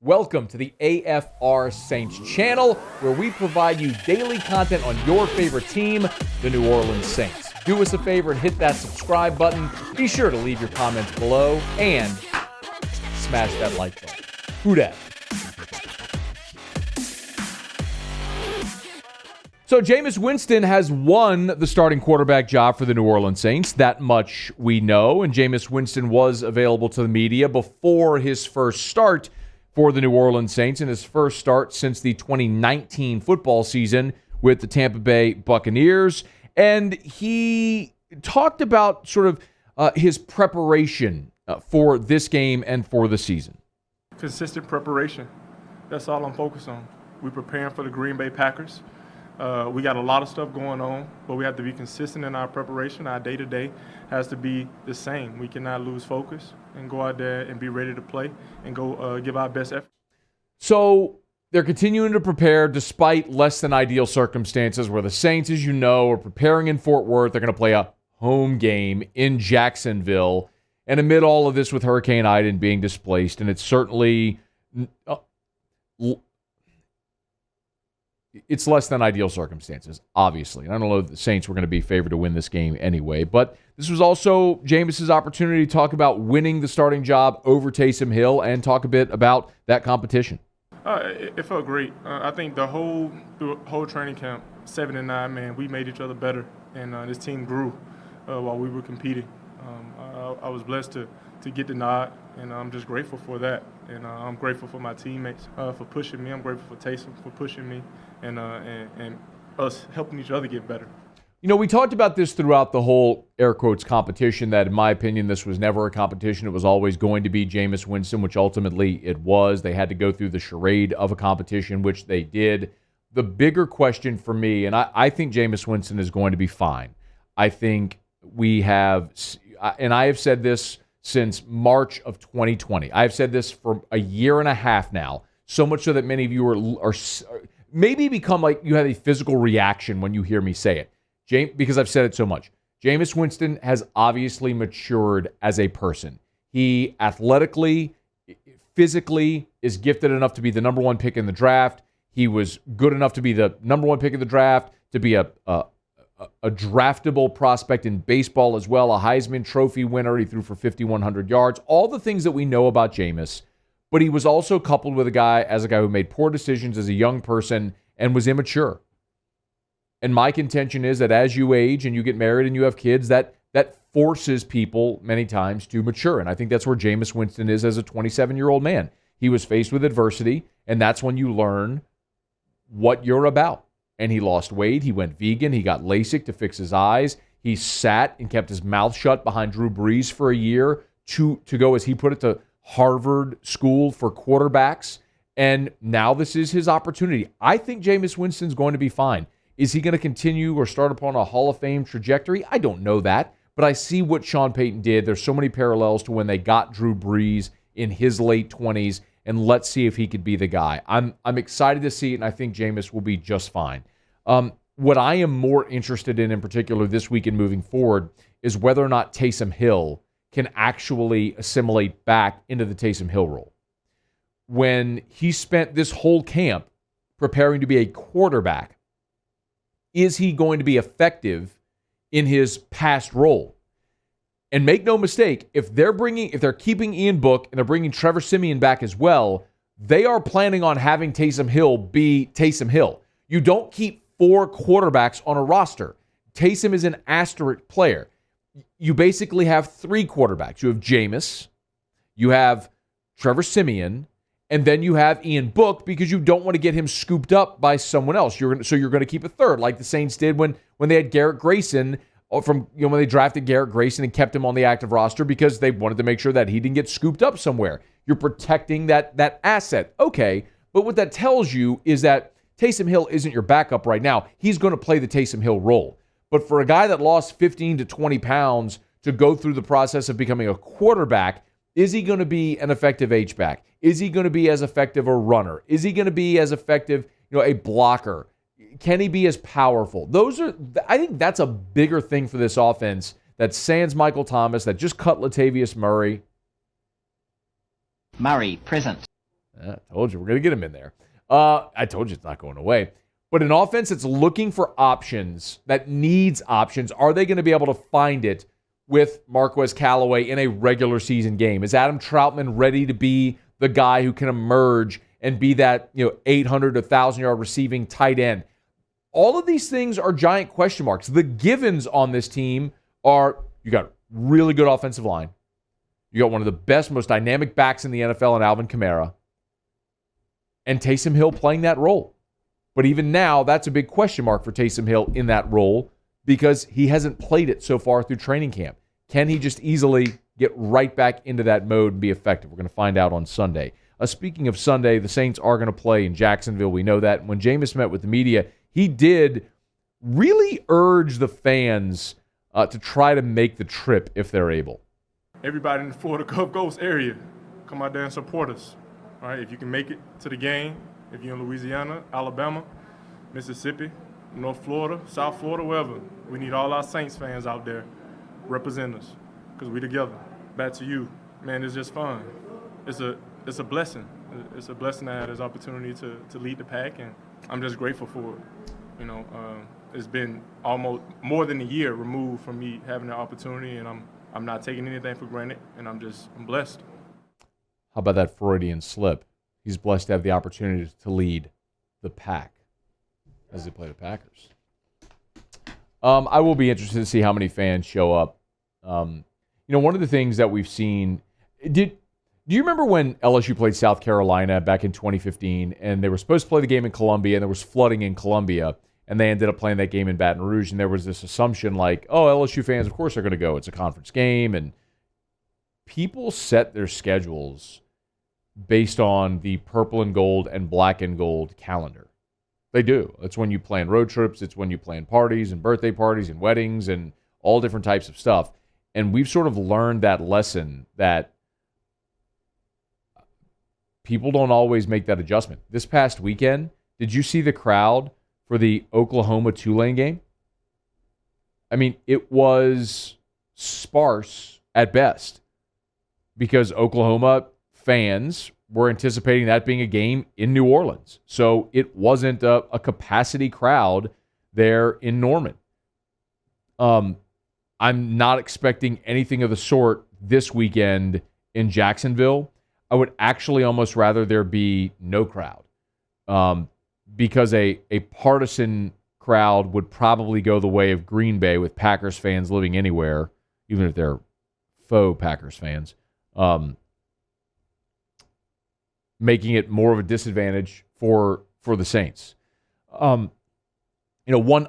Welcome to the AFR Saints channel, where we provide you daily content on your favorite team, the New Orleans Saints. Do us a favor and hit that subscribe button. Be sure to leave your comments below and smash that like button. Who dat? So Jameis Winston has won the starting quarterback job for the New Orleans Saints. That much we know. And Jameis Winston was available to the media before his first start for the New Orleans Saints, in his first start since the 2019 football season with the Tampa Bay Buccaneers. And he talked about sort of his preparation for this game and for the season. Consistent preparation. That's all I'm focused on. We're preparing for the Green Bay Packers. We got a lot of stuff going on, but we have to be consistent in our preparation. Our day-to-day has to be the same. We cannot lose focus and go out there and be ready to play and go give our best effort. So they're continuing to prepare despite less than ideal circumstances, where the Saints, as you know, are preparing in Fort Worth. They're going to play a home game in Jacksonville. And amid all of this with Hurricane Ida being displaced, and it's certainly it's less than ideal circumstances, obviously. And I don't know if the Saints were going to be favored to win this game anyway. But this was also Jameis's opportunity to talk about winning the starting job over Taysom Hill and talk a bit about that competition. It felt great. I think the whole training camp, 7 and 9, man, we made each other better. And this team grew while we were competing. I was blessed to get the nod, and I'm just grateful for that. And I'm grateful for my teammates for pushing me. I'm grateful for Taysom for pushing me and us helping each other get better. You know, we talked about this throughout the whole, air quotes, competition, that in my opinion, this was never a competition. It was always going to be Jameis Winston, which ultimately it was. They had to go through the charade of a competition, which they did. The bigger question for me, and I think Jameis Winston is going to be fine. I think we have, and I have said this since March of 2020. I've said this for a year and a half now, so much so that many of you are maybe become like you have a physical reaction when you hear me say it. Because I've said it so much. Jameis Winston has obviously matured as a person. He athletically, physically is gifted enough to be the number one pick in the draft. He was good enough to be the number one pick in the draft, to be a draftable prospect in baseball as well, a Heisman Trophy winner. He threw for 5,100 yards. All the things that we know about Jameis, but he was also coupled with a guy who made poor decisions as a young person and was immature. And my contention is that as you age and you get married and you have kids, that forces people many times to mature. And I think that's where Jameis Winston is as a 27-year-old man. He was faced with adversity, and that's when you learn what you're about. And he lost weight. He went vegan. He got LASIK to fix his eyes. He sat and kept his mouth shut behind Drew Brees for a year to go, as he put it, to Harvard School for quarterbacks. And now this is his opportunity. I think Jameis Winston's going to be fine. Is he going to continue or start upon a Hall of Fame trajectory? I don't know that, but I see what Sean Payton did. There's so many parallels to when they got Drew Brees in his late 20s, and let's see if he could be the guy. I'm excited to see it, and I think Jameis will be just fine. What I am more interested in particular this week and moving forward is whether or not Taysom Hill can actually assimilate back into the Taysom Hill role. When he spent this whole camp preparing to be a quarterback, is he going to be effective in his past role? And make no mistake, if they're keeping Ian Book and they're bringing Trevor Siemian back as well, they are planning on having Taysom Hill be Taysom Hill. You don't keep 4 quarterbacks on a roster. Taysom is an asterisk player. You basically have 3 quarterbacks. You have Jameis, you have Trevor Siemian, and then you have Ian Book, because you don't want to get him scooped up by someone else. You're going to keep a third, like the Saints did when they had Garrett Grayson when they drafted Garrett Grayson and kept him on the active roster because they wanted to make sure that he didn't get scooped up somewhere. You're protecting that asset. Okay, but what that tells you is that Taysom Hill isn't your backup right now. He's going to play the Taysom Hill role. But for a guy that lost 15 to 20 pounds to go through the process of becoming a quarterback, is he going to be an effective H-back? Is he going to be as effective a runner? Is he going to be as effective, a blocker? Can he be as powerful? I think that's a bigger thing for this offense that sans Michael Thomas, that just cut Latavius Murray. Murray, present. I told you we're going to get him in there. I told you it's not going away. But an offense that's looking for options, that needs options, are they going to be able to find it with Marquez Callaway in a regular season game? Is Adam Troutman ready to be the guy who can emerge and be that 800 to 1,000-yard receiving tight end? All of these things are giant question marks. The givens on this team are, you got really good offensive line. You got one of the best, most dynamic backs in the NFL in Alvin Kamara. And Taysom Hill playing that role. But even now, that's a big question mark for Taysom Hill in that role because he hasn't played it so far through training camp. Can he just easily get right back into that mode and be effective? We're going to find out on Sunday. Speaking of Sunday, the Saints are going to play in Jacksonville. We know that. When Jameis met with the media, he did really urge the fans to try to make the trip if they're able. Everybody in the Florida Gulf Coast area, come out there and support us. All right, if you can make it to the game, if you're in Louisiana, Alabama, Mississippi, North Florida, South Florida, wherever, we need all our Saints fans out there represent us because we together. Back to you, man. It's just fun. It's a blessing. It's a blessing to have this opportunity to lead the pack, and I'm just grateful for it. It's been almost more than a year removed from me having the opportunity, and I'm not taking anything for granted, and I'm blessed. How about that Freudian slip? He's blessed to have the opportunity to lead the pack as they play the Packers. I will be interested to see how many fans show up. One of the things that we've seen, do you remember when LSU played South Carolina back in 2015 and they were supposed to play the game in Columbia and there was flooding in Columbia and they ended up playing that game in Baton Rouge and there was this assumption like, oh, LSU fans, of course, are going to go. It's a conference game. And people set their schedules based on the purple and gold and black and gold calendar. They do. It's when you plan road trips. It's when you plan parties and birthday parties and weddings and all different types of stuff. And we've sort of learned that lesson that people don't always make that adjustment. This past weekend, did you see the crowd for the Oklahoma-Tulane game? I mean, it was sparse at best because Oklahoma fans were anticipating that being a game in New Orleans. So it wasn't a capacity crowd there in Norman. I'm not expecting anything of the sort this weekend in Jacksonville. I would actually almost rather there be no crowd because a partisan crowd would probably go the way of Green Bay with Packers fans living anywhere, even if they're faux Packers fans. Making it more of a disadvantage for the Saints. One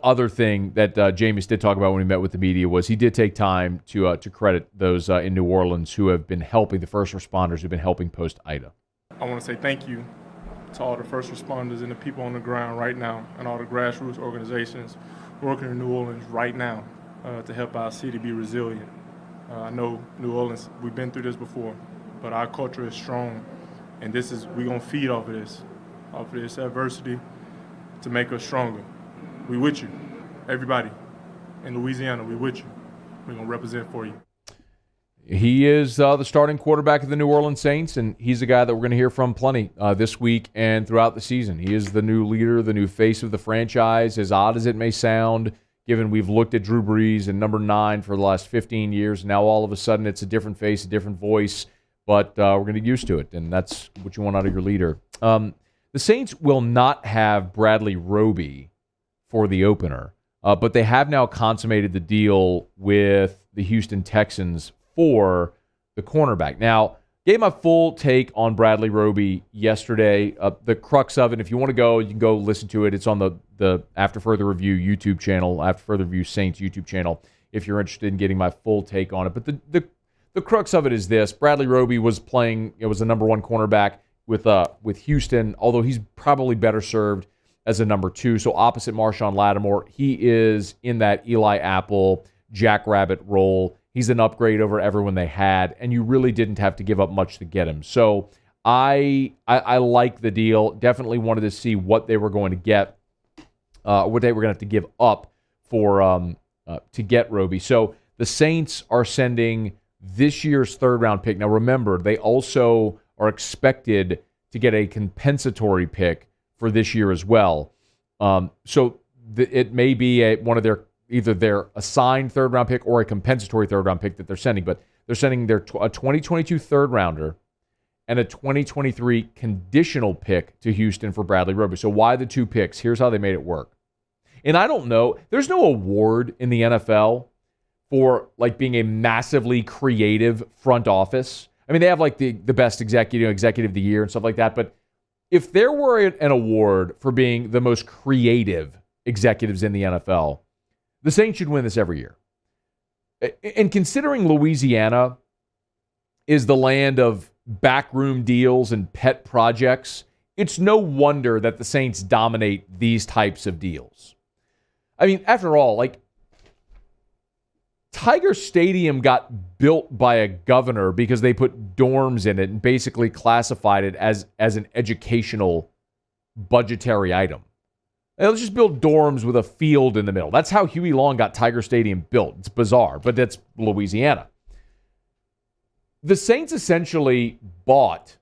other thing that Jameis did talk about when he met with the media was he did take time to credit those in New Orleans who have been helping, the first responders who've been helping post-Ida. I want to say thank you to all the first responders and the people on the ground right now and all the grassroots organizations working in New Orleans right now to help our city be resilient. I know New Orleans, we've been through this before, but our culture is strong. And we're going to feed off of this adversity to make us stronger. We with you, everybody in Louisiana, we with you. We're going to represent for you. He is the starting quarterback of the New Orleans Saints, and he's a guy that we're going to hear from plenty this week and throughout the season. He is the new leader, the new face of the franchise, as odd as it may sound, given we've looked at Drew Brees and number 9 for the last 15 years. Now all of a sudden it's a different face, a different voice. But we're going to get used to it, and that's what you want out of your leader. The Saints will not have Bradley Roby for the opener, but they have now consummated the deal with the Houston Texans for the cornerback. Now, gave my full take on Bradley Roby yesterday. The crux of it, if you want to go, you can go listen to it. It's on the After Further Review YouTube channel, After Further Review Saints YouTube channel, if you're interested in getting my full take on it. But the crux of it is this. Bradley Roby was playing, it was the number 1 cornerback with Houston, although he's probably better served as a number 2. So opposite Marshawn Lattimore, he is in that Eli Apple, Jackrabbit role. He's an upgrade over everyone they had, and you really didn't have to give up much to get him. So I like the deal. Definitely wanted to see what they were going to get, what they were going to have to give up for to get Roby. So the Saints are sending this year's third-round pick. Now, remember, they also are expected to get a compensatory pick for this year as well. So it may be one of either their assigned third-round pick or a compensatory third-round pick that they're sending. But they're sending a 2022 third-rounder and a 2023 conditional pick to Houston for Bradley Roby. So why the 2 picks? Here's how they made it work. And I don't know. There's no award in the NFL for like being a massively creative front office. I mean, they have like the best executive of the year and stuff like that. But if there were an award for being the most creative executives in the NFL, the Saints should win this every year. And considering Louisiana is the land of backroom deals and pet projects, it's no wonder that the Saints dominate these types of deals. I mean, after all, like, Tiger Stadium got built by a governor because they put dorms in it and basically classified it as an educational budgetary item. And let's just build dorms with a field in the middle. That's how Huey Long got Tiger Stadium built. It's bizarre, but that's Louisiana. The Saints essentially bought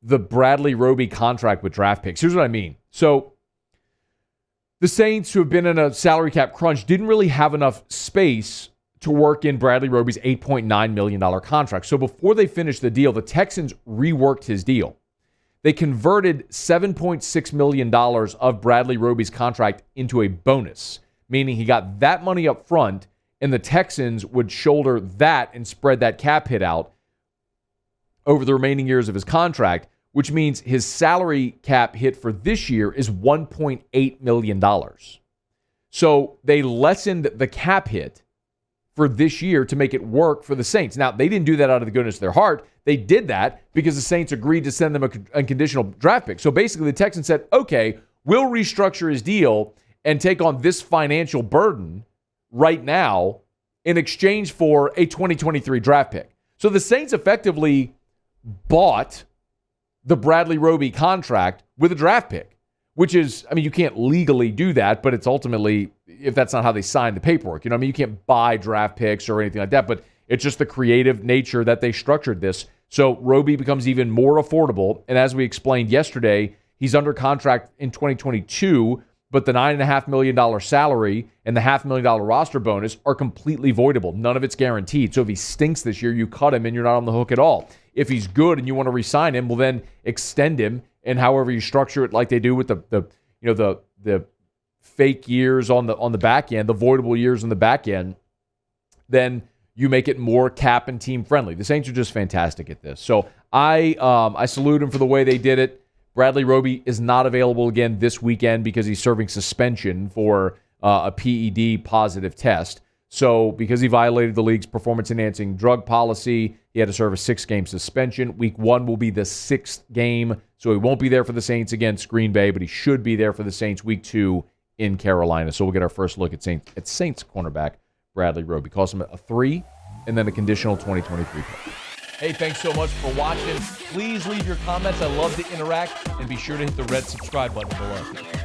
the Bradley Roby contract with draft picks. Here's what I mean. So the Saints, who have been in a salary cap crunch, didn't really have enough space to work in Bradley Roby's $8.9 million contract. So before they finished the deal, the Texans reworked his deal. They converted $7.6 million of Bradley Roby's contract into a bonus, meaning he got that money up front, and the Texans would shoulder that and spread that cap hit out over the remaining years of his contract, which means his salary cap hit for this year is $1.8 million. So they lessened the cap hit for this year to make it work for the Saints. Now, they didn't do that out of the goodness of their heart. They did that because the Saints agreed to send them a conditional draft pick. So basically, the Texans said, okay, we'll restructure his deal and take on this financial burden right now in exchange for a 2023 draft pick. So the Saints effectively bought the Bradley Roby contract with a draft pick, which is, I mean, you can't legally do that, but it's ultimately, if that's not how they signed the paperwork, you can't buy draft picks or anything like that, but it's just the creative nature that they structured this. So Roby becomes even more affordable. And as we explained yesterday, he's under contract in 2022, but the $9.5 million salary and the $500,000 roster bonus are completely voidable. None of it's guaranteed. So if he stinks this year, you cut him and you're not on the hook at all. If he's good and you want to re-sign him, well, then extend him, and however you structure it, like they do with the fake years on the back end, the voidable years on the back end, then you make it more cap and team friendly. The Saints are just fantastic at this. So I salute them for the way they did it. Bradley Roby is not available again this weekend because he's serving suspension for a PED positive test. So because he violated the league's performance-enhancing drug policy, he had to serve a 6-game suspension. Week 1 will be the 6th game, so he won't be there for the Saints against Green Bay, but he should be there for the Saints Week 2 in Carolina. So we'll get our first look at Saints cornerback Bradley Roby. Cost him a 3 and then a conditional 2023 pick. Hey, thanks so much for watching. Please leave your comments. I love to interact, and be sure to hit the red subscribe button below.